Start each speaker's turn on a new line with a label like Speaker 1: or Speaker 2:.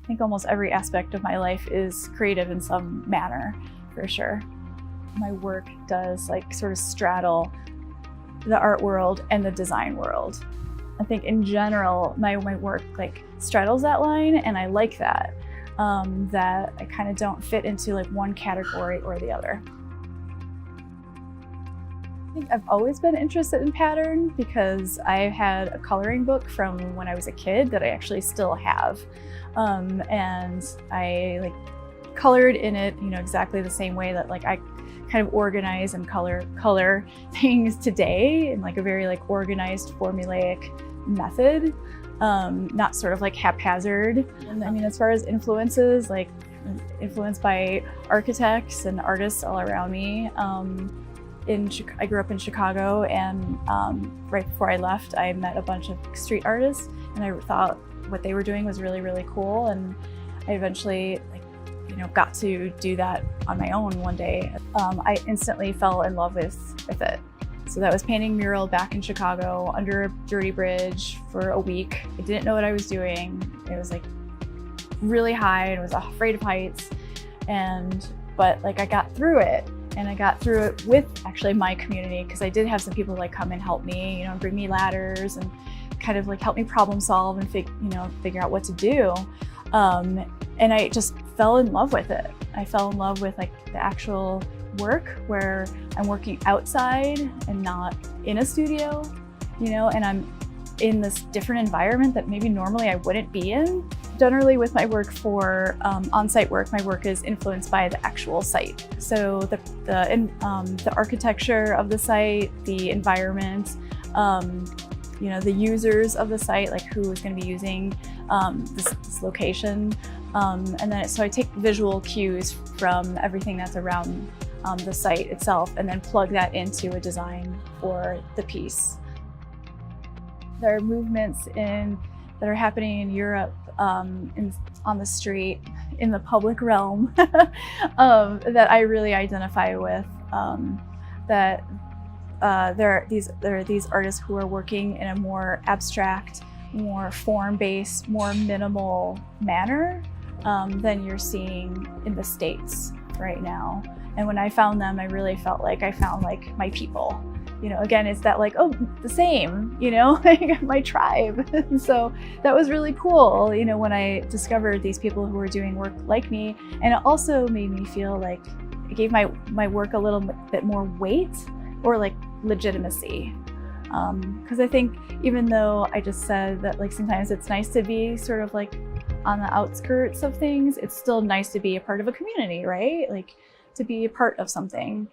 Speaker 1: I think almost every aspect of my life is creative in some manner, for sure. My work does like sort of straddle the art world and the design world. I think in general, my work like straddles that line, and I like that, that I kind of don't fit into like one category or the other. I think I've always been interested in pattern because I had a coloring book from when I was a kid that I actually still have. And I like colored in it, you know, exactly the same way that like I kind of organize and color things today in like a very like organized formulaic method, not sort of like haphazard. And I mean, as far as influences, like influenced by architects and artists all around me. I grew up in Chicago, and right before I left, I met a bunch of street artists, and I thought what they were doing was really, really cool. And I eventually, got to do that on my own one day. I instantly fell in love with it. So that was painting mural back in Chicago under a dirty bridge for a week. I didn't know what I was doing. It was like really high and I was afraid of heights. But like I got through it, and I got through it with actually my community, because I did have some people like come and help me, bring me ladders and kind of like help me problem solve and figure out what to do. And I just fell in love with it. I fell in love with like the actual work where I'm working outside and not in a studio, and I'm in this different environment that maybe normally I wouldn't be in. Generally with my work for on-site work, my work is influenced by the actual site. So the architecture of the site, the environment, the users of the site, like who is going to be using this location. And then so I take visual cues from everything that's around the site itself, and then plug that into a design for the piece. There are movements that are happening in Europe on the street, in the public realm, that I really identify with. There are these artists who are working in a more abstract, more form-based, more minimal manner than you're seeing in the States right now. And when I found them, I really felt like I found like my people. Again, it's that like, oh, the same, like my tribe. And so that was really cool, when I discovered these people who were doing work like me. And it also made me feel like it gave my work a little bit more weight or like legitimacy. Because I think even though I just said that like sometimes it's nice to be sort of like on the outskirts of things, it's still nice to be a part of a community, right? Like to be a part of something.